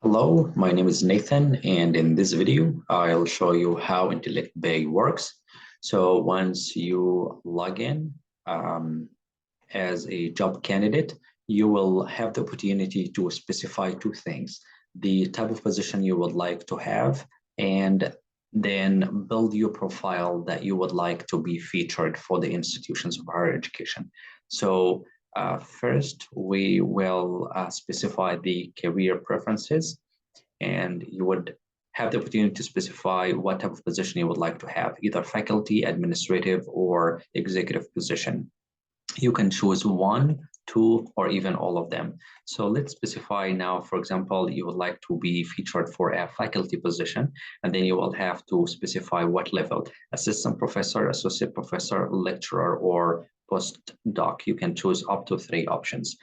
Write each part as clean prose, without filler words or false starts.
Hello, my name is Nathan, and in this video, I'll show you how Intellect Bay works. So once you log in as a job candidate, you will have the opportunity to specify two things: the type of position you would like to have, and then build your profile that you would like to be featured for the institutions of higher education. So first, we will specify the career preferences, and you would have the opportunity to specify what type of position you would like to have, either faculty, administrative, or executive position. You can choose one, two, or even all of them. So let's specify now, for example, you would like to be featured for a faculty position, and then you will have to specify what level: assistant professor, associate professor, lecturer, or postdoc. You can choose up to three options.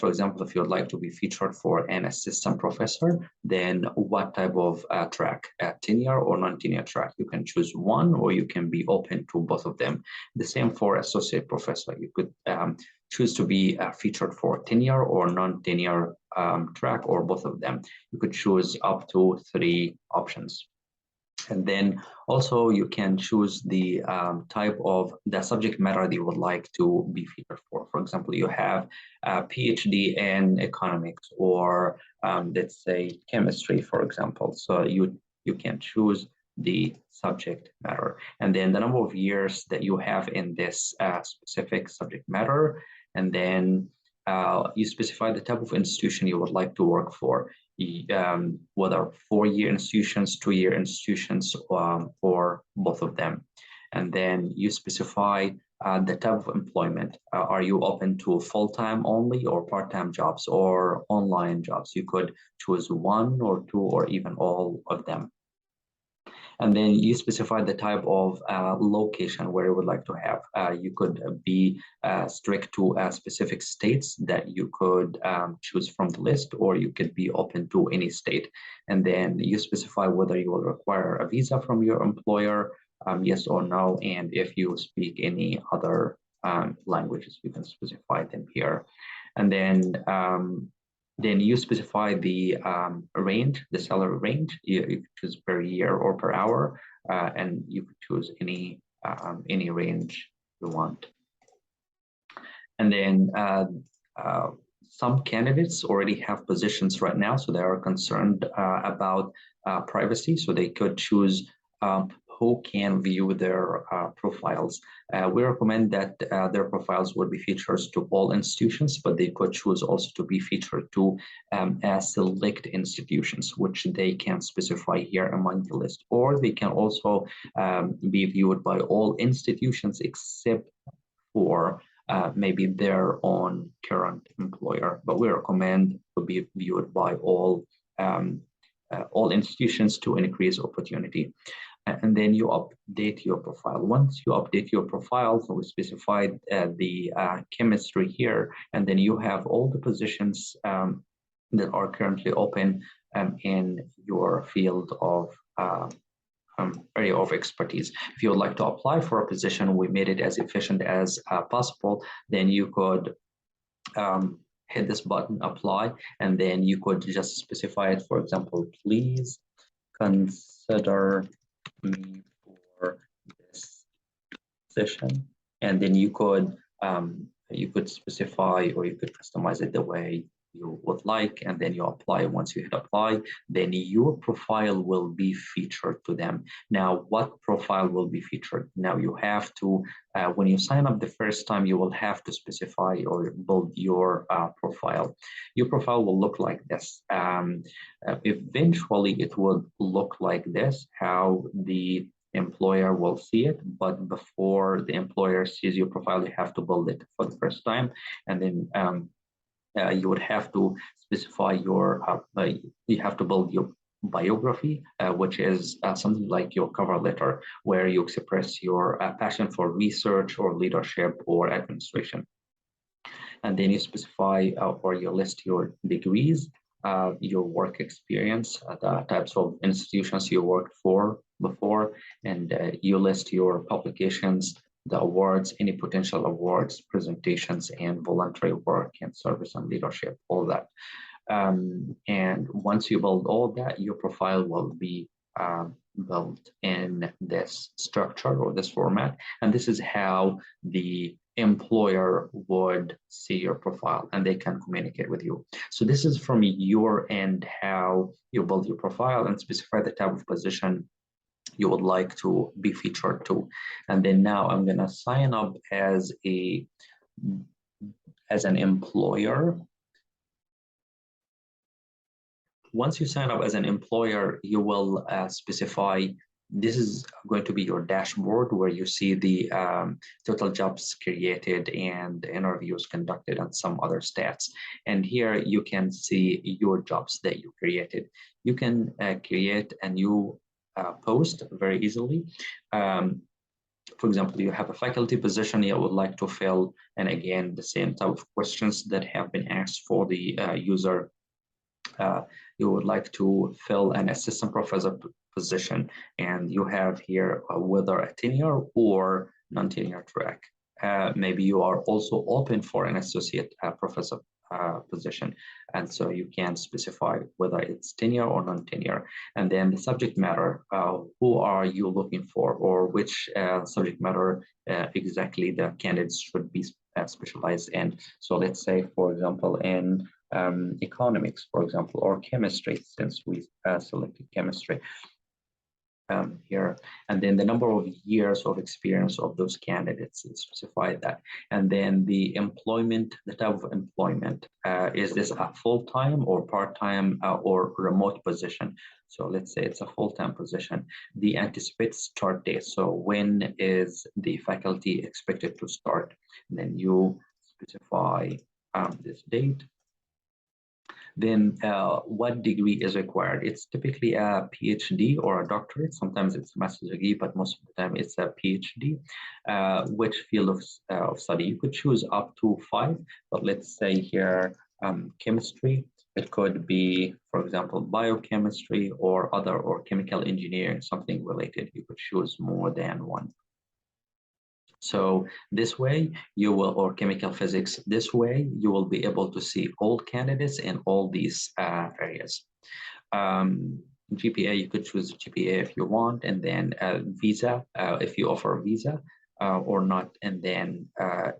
For example, if you would like to be featured for an assistant professor, then what type of track, tenure or non-tenure track? You can choose one, or you can be open to both of them. The same for associate professor. You could choose to be featured for tenure or non-tenure track, or both of them. You could choose up to three options. And then also you can choose the type of the subject matter that you would like to be featured for. For example, you have a PhD in economics, or let's say chemistry, for example. So you can choose the subject matter, and then the number of years that you have in this specific subject matter, and then you specify the type of institution you would like to work for, whether 4-year institutions, 2-year institutions, or both of them. And then you specify the type of employment. Are you open to full-time only, or part-time jobs, or online jobs? You could choose one or two, or even all of them. And then you specify the type of location where you would like to have. You could be strict to specific states that you could choose from the list, or you could be open to any state. And then you specify whether you will require a visa from your employer, yes or no, and if you speak any other languages, you can specify them here. And then you specify the range, the salary range. You choose per year or per hour, and you could choose any range you want. And then some candidates already have positions right now, so they are concerned about privacy, so they could choose who can view their profiles. We recommend that their profiles would be featured to all institutions, but they could choose also to be featured to select institutions, which they can specify here among the list. Or they can also be viewed by all institutions except for maybe their own current employer. But we recommend to be viewed by all institutions to increase opportunity. And then you update your profile. Once you update your profile, so we specified the chemistry here, and then you have all the positions that are currently open in your field of area of expertise. If you would like to apply for a position, we made it as efficient as possible. Then you could hit this button, apply, and then you could just specify it. For example, please consider me for this position, and then you could specify, or you could customize it the way you would like, and then you apply. Once you hit apply, then your profile will be featured to them. Now, what profile will be featured? Now you have to, when you sign up the first time, you will have to specify or build your profile. Your profile will look like this. Eventually, it will look like this, how the employer will see it, but before the employer sees your profile, you have to build it for the first time, and then you would have to specify your, you have to build your biography, which is something like your cover letter, where you express your passion for research or leadership or administration. And then you specify or you list your degrees, your work experience, the types of institutions you worked for before, and you list your publications, the awards, any potential awards, presentations, and voluntary work and service and leadership, all that. And once you build all that, your profile will be built in this structure or this format. And this is how the employer would see your profile and they can communicate with you. So this is from your end, how you build your profile and specify the type of position you would like to be featured to. And then now I'm going to sign up as an employer. Once you sign up as an employer, you will specify, this is going to be your dashboard where you see the total jobs created and interviews conducted and some other stats. And here you can see your jobs that you created. You can create a new post very easily. For example, you have a faculty position you would like to fill, and again, the same type of questions that have been asked for the user. You would like to fill an assistant professor position, and you have here whether a tenure or non-tenure track. Maybe you are also open for an associate professor position, and so you can specify whether it's tenure or non-tenure. And then the subject matter, who are you looking for, or which subject matter exactly the candidates should be specialized in. So let's say, for example, in economics, for example, or chemistry, since we selected chemistry here. And then the number of years of experience of those candidates, specify that. And then the employment, the type of employment, is this a full-time or part-time or remote position? So let's say it's a full-time position. The anticipated start date, so when is the faculty expected to start? And then you specify this date. Then what degree is required? It's typically a PhD or a doctorate. Sometimes it's a master's degree, but most of the time it's a PhD. Which field of study? You could choose up to 5, but let's say here chemistry. It could be, for example, biochemistry or chemical engineering, something related. You could choose more than one. So this way you will, or chemical physics, this way you will be able to see all candidates in all these areas. GPA, you could choose GPA if you want, and then visa, if you offer a visa or not, and then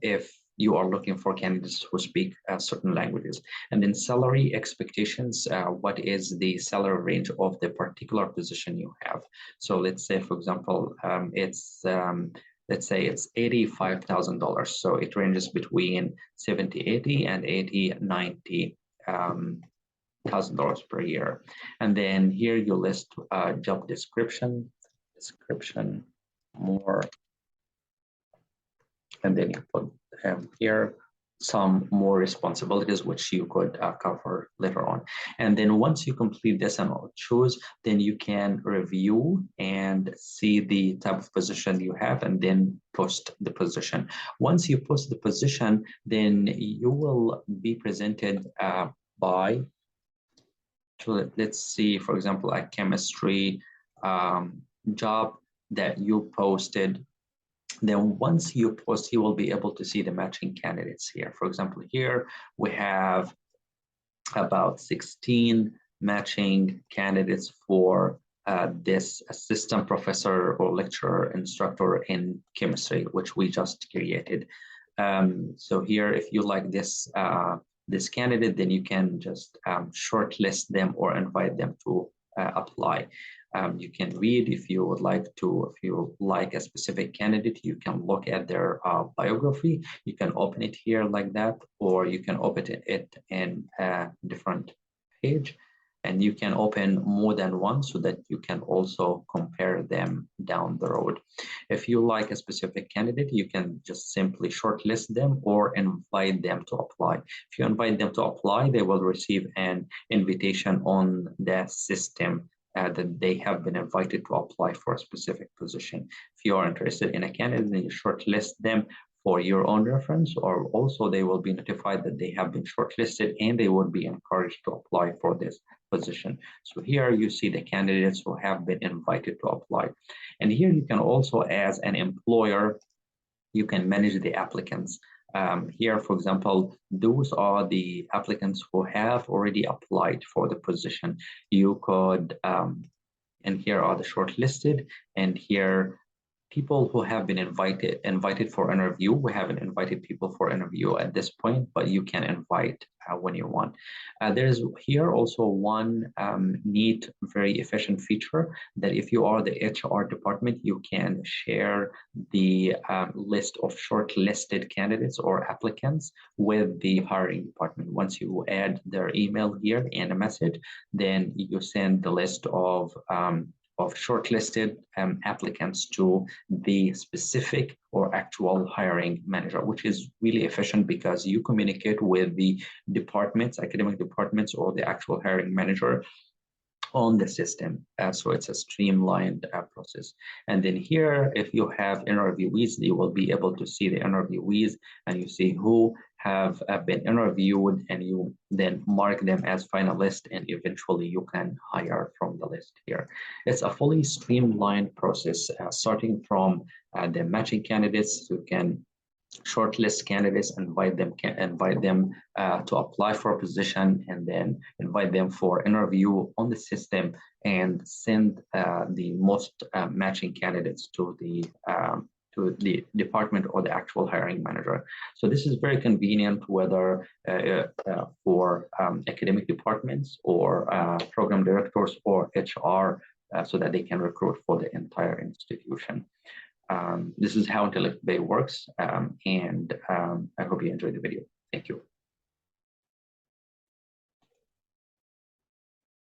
if you are looking for candidates who speak certain languages. And then salary expectations, what is the salary range of the particular position you have? So let's say, for example, let's say it's $85,000. So it ranges between 80 and $90,000 per year. And then here you list job description, more, and then you put here some more responsibilities which you could cover later on. And then once you complete this and choose, then you can review and see the type of position you have and then post the position. Once you post the position, then you will be presented by, let's see, for example, a chemistry job that you posted. Then once you post, you will be able to see the matching candidates here. For example, here we have about 16 matching candidates for this assistant professor or lecturer instructor in chemistry, which we just created. So here, if you like this candidate, then you can just shortlist them or invite them to apply. You can read if you would like to, if you like a specific candidate, you can look at their biography. You can open it here like that, or you can open it in a different page, and you can open more than one so that you can also compare them down the road. If you like a specific candidate, you can just simply shortlist them or invite them to apply. If you invite them to apply, they will receive an invitation on the system that they have been invited to apply for a specific position. If you are interested in a candidate, then you shortlist them for your own reference, or also they will be notified that they have been shortlisted and they will be encouraged to apply for this position. So here you see the candidates who have been invited to apply. And here you can also, as an employer, you can manage the applicants. Here, for example, those are the applicants who have already applied for the position. You could, and here are the shortlisted, and here people who have been invited for interview. We haven't invited people for interview at this point, but you can invite when you want. There's here also one neat, very efficient feature that if you are the HR department, you can share the list of shortlisted candidates or applicants with the hiring department. Once you add their email here and a message, then you send the list of shortlisted applicants to the specific or actual hiring manager, which is really efficient because you communicate with the departments, academic departments, or the actual hiring manager on the system. So it's a streamlined process. And then here, if you have interviewees, you will be able to see the interviewees and you see who have been interviewed, and you then mark them as finalists, and eventually you can hire from the list here. It's a fully streamlined process, starting from the matching candidates. You can shortlist candidates, invite them to apply for a position, and then invite them for interview on the system, and send the most matching candidates to the department or the actual hiring manager. So this is very convenient, whether for academic departments or program directors or HR, so that they can recruit for the entire institution. This is how Intellect Bay works, and I hope you enjoyed the video. Thank you.